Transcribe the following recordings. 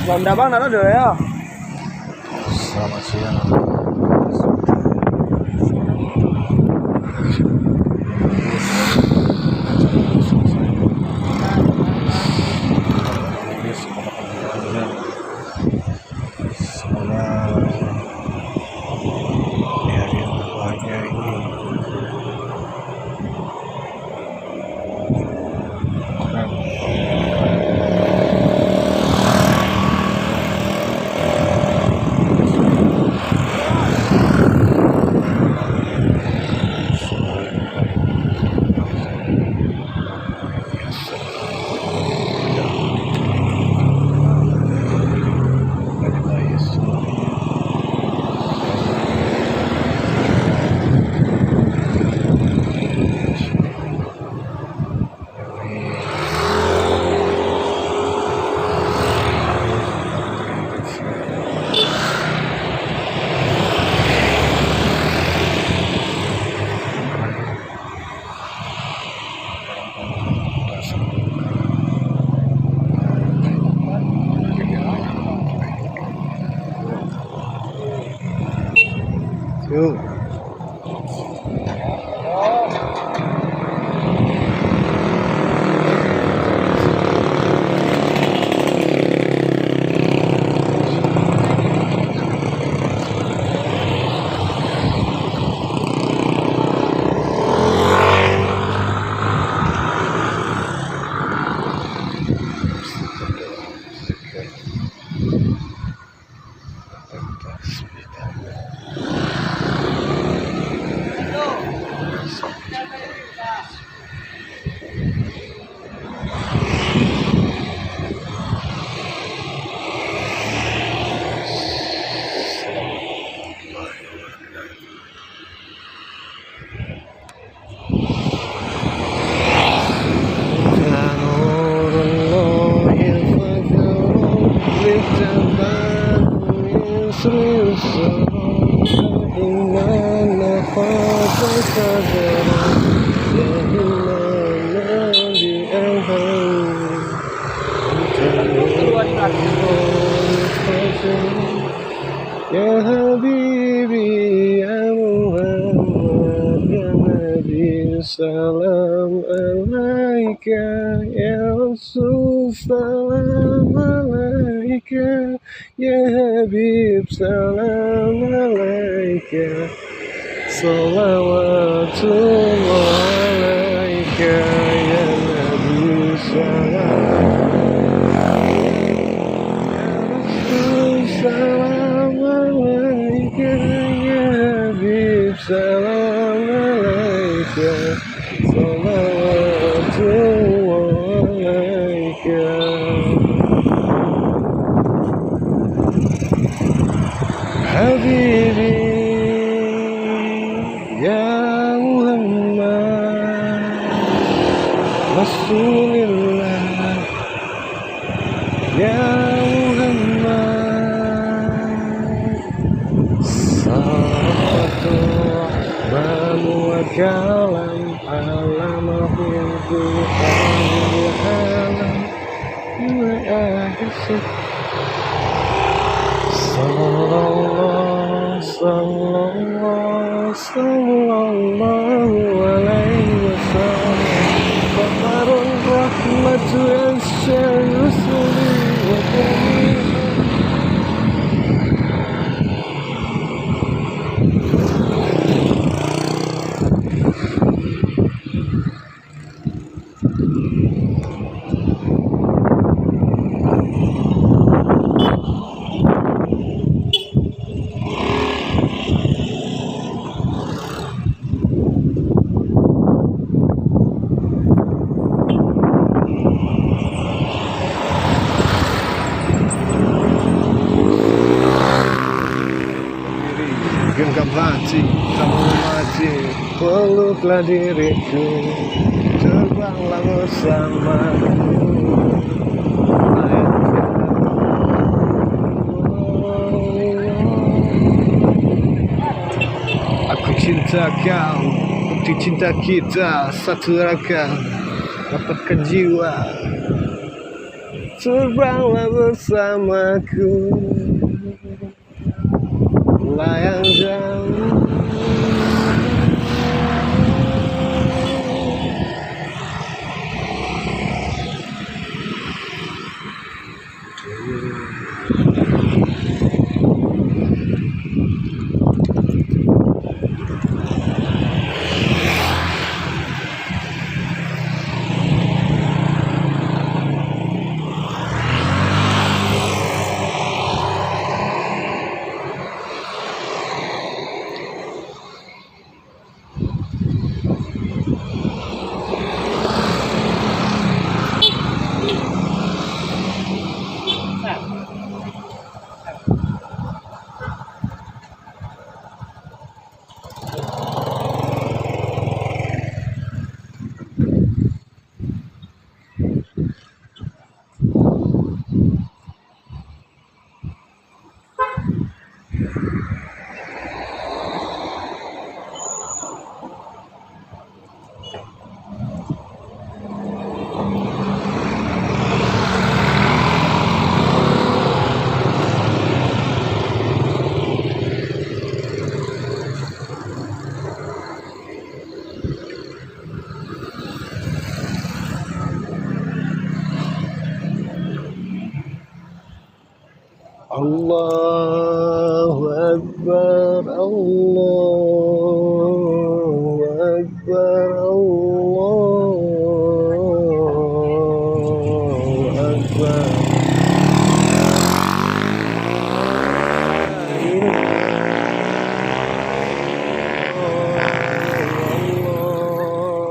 Bang Dabang nana dulu ya. Selamat siang. Semoga di hari yang berbahagia ini yuk. Ya Habibi ya Muhammad ya Nabi salam alaika ya Rasul salam alaika ya Habib salam alaika salawatullah alaika ya Nabi salam salam alaika ya Habib salam alaika salawatullah alaika Habibi ya Muhammad Rasulullah ya kalam alamahul Tuhan sallallahu alaihi wasallam qamarun rahmatu asyarusuli wa kamil genggam hati, kamu mati, peluklah diriku, terbanglah bersamaku. Aku cinta kau, bukti cinta kita satu raka, dapatkan jiwa Terbanglah bersamaku, layang jauh. Allahu Akbar, Allahu Akbar, Allahu Akbar.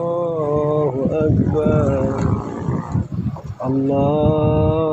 Allahu Akbar, Allah.